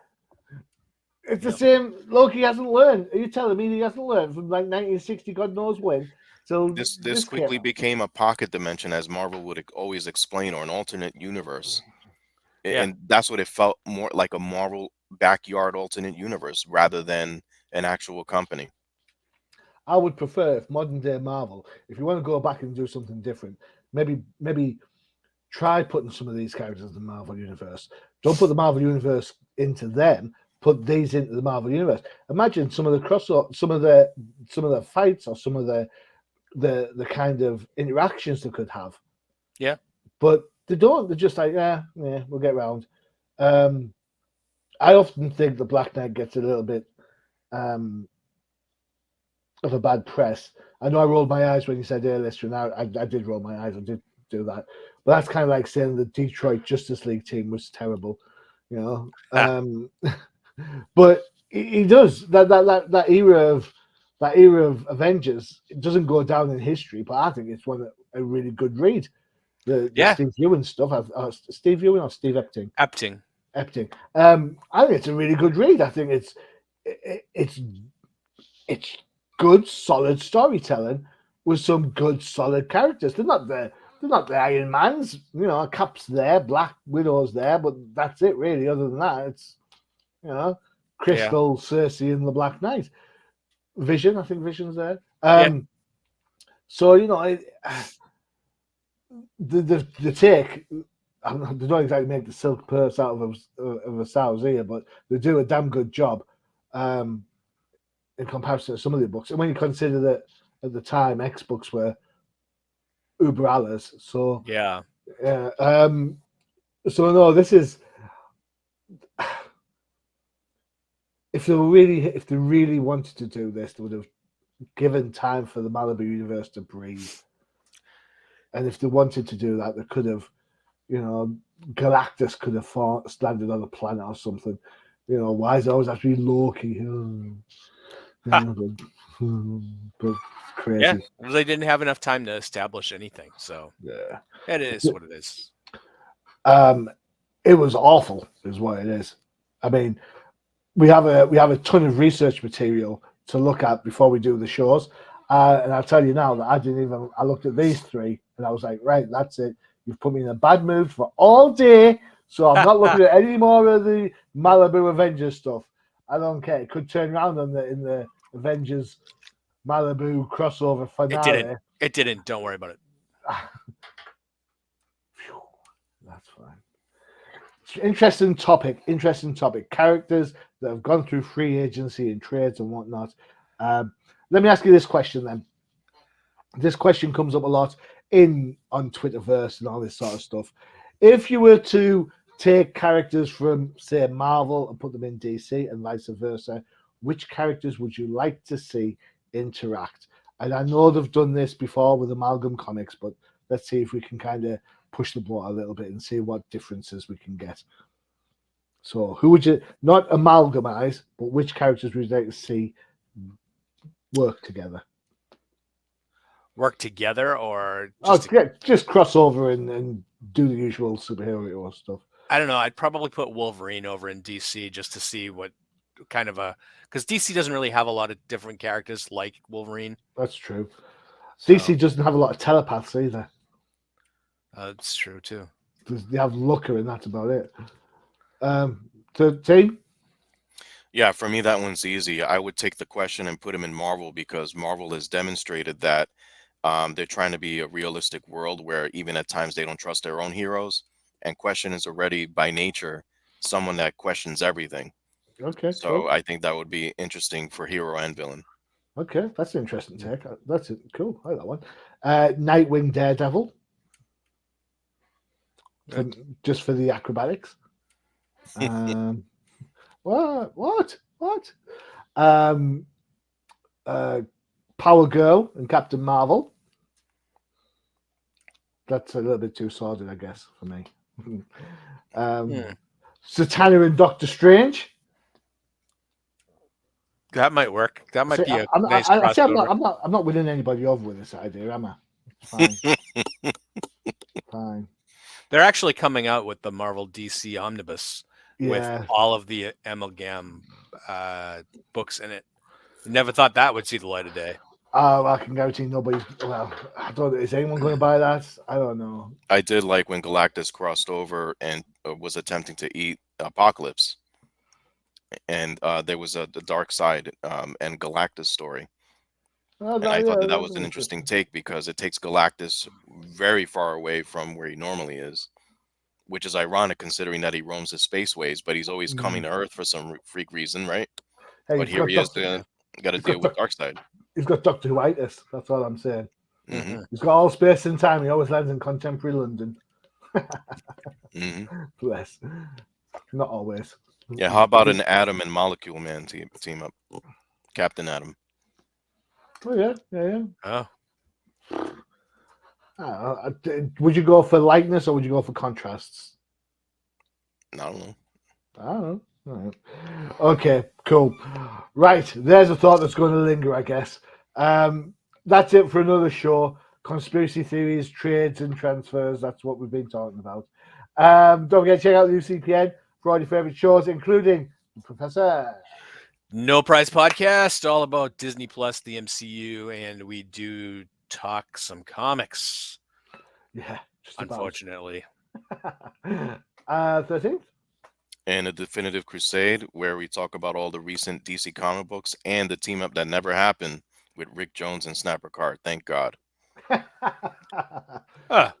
It's the Yep. same. Loki hasn't learned. Are you telling me he hasn't learned from like 1960, God knows when, till This this came quickly out? became a pocket dimension, as Marvel would always explain, or an alternate universe. Yeah. And that's what it felt more like, a Marvel backyard alternate universe rather than an actual company. I would prefer if modern day Marvel, if you want to go back and do something different, maybe try putting some of these characters in the Marvel universe. Don't put the Marvel universe into them. Put these into the Marvel universe. Imagine some of the some of the fights or some of the kind of interactions they could have. Yeah. But they don't. They're just like, yeah, we'll get round. Um, I often think the Black Knight gets a little bit um, of a bad press. I know I rolled my eyes when you said A-lister, and I did roll my eyes. I did do that. But that's kind of like saying the Detroit Justice League team was terrible, you know. Ha. But he does that era of that era of Avengers, it doesn't go down in history, but I think it's a really good read. The Yeah, Steve Ewan stuff. Steve Ewan or Steve Epting? Epting. Epting. I think it's a really good read. I think it's good, solid storytelling with some good, solid characters. They're not the Iron Mans. Cap's there, Black Widow's there, but that's it really. Other than that, it's Yeah, Crystal, Cersei, and the Black Knight. Vision, I think Vision's there. yeah, So the take. They don't exactly make the silk purse out of a sow's ear, but they do a damn good job in comparison to some of the books. And when you consider that at the time X books were uber alles, so yeah. yeah. So no, this is if they really wanted to do this, they would have given time for the Malibu universe to breathe. And if they wanted to do that, they could have, Galactus could have landed on a planet or something. Why does it always have to be Loki? But Yeah, crazy. they didn't have enough time to establish anything, so Yeah. it is what it is. It was awful, is what it is. I mean, we have a ton of research material to look at before we do the shows. And I'll tell you now that I looked at these three and I was like, right, that's it. You've put me in a bad mood for all day. So I'm not looking at any more of the Malibu Avengers stuff. I don't care. It could turn around in the Avengers Malibu crossover finale. It didn't. Don't worry about it. That's fine. Interesting topic. Characters that have gone through free agency and trades and whatnot. Let me ask you this question then. This question comes up a lot on Twitterverse and all this sort of stuff. If you were to take characters from, say, Marvel and put them in DC and vice versa, which characters would you like to see interact? And I know they've done this before with Amalgam Comics, but let's see if we can kind of push the boat a little bit and see what differences we can get. So, who would you not amalgamize, but which characters would you like to see work together? Work together or just cross over and do the usual superhero stuff. I don't know. I'd probably put Wolverine over in DC just to see what kind of because DC doesn't really have a lot of different characters like Wolverine. That's true. So, DC doesn't have a lot of telepaths either. That's true too. They have Looker and that's about it. Team? Yeah, for me that one's easy. I would take the question and put him in Marvel because Marvel has demonstrated that they're trying to be a realistic world where even at times they don't trust their own heroes. And Question is already by nature someone that questions everything. Okay, So cool. I think that would be interesting for hero and villain. Okay, that's an interesting take. That's it. Cool. I like that one. Nightwing Daredevil. Just for the acrobatics. What? Power Girl and Captain Marvel. That's a little bit too sordid, I guess, for me. Satana and Doctor Strange. That might work. That might be a nice I'm crossover. not winning anybody over with this idea, am I? It's fine. Fine. They're actually coming out with the Marvel DC Omnibus with all of the amalgam books in it. Never thought that would see the light of day. I can guarantee nobody's. Well, I don't. Is anyone going to buy that? I don't know. I did like when Galactus crossed over and was attempting to eat Apocalypse, and there was the Dark Side and Galactus story. And I thought that was an interesting take because it takes Galactus very far away from where he normally is, which is ironic considering that he roams the spaceways, but he's always coming to Earth for some freak reason, right? Hey, but here he is got to deal with Darkseid. He's got Doctor Who-itis. That's all I'm saying. Mm-hmm. He's got all space and time. He always lands in contemporary London. Bless. Not always. Yeah, how about an Atom and Molecule Man team up? Captain Atom. Oh, yeah. Oh. Would you go for likeness or would you go for contrasts? I don't know. I don't know. Right. Okay, cool. Right, there's a thought that's going to linger, I guess. That's it for another show. Conspiracy theories, trades, and transfers. That's what we've been talking about. Don't forget to check out the UCPN for all your favorite shows, including Professor. No Prize Podcast, all about Disney Plus, the MCU, and we do talk some comics, Yeah, just about. unfortunately. 13th? And a definitive crusade where we talk about all the recent DC comic books and the team up that never happened with Rick Jones and Snapper Card. Thank God. Ah,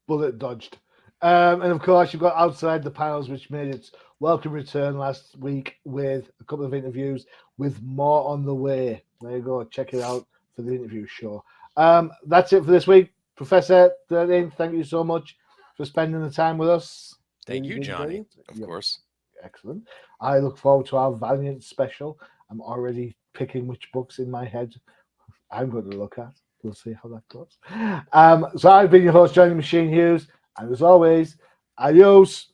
Bullet dodged. And of course, you've got Outside the Panels, which made its welcome return last week with a couple of interviews, with more on the way. There you go. Check it out for the interview show. That's it for this week. Professor 13, thank you so much for spending the time with us. thank you, Really enjoyed Johnny. it. Of Yep, course. excellent. I look forward to our Valiant special. I'm already picking which books in my head I'm going to look at. We'll see how that goes. So I've been your host, Johnny Machine Hughes, and as always, adios.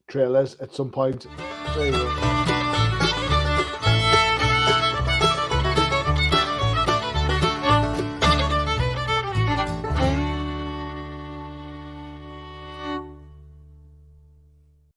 Trailers at some point. There you go.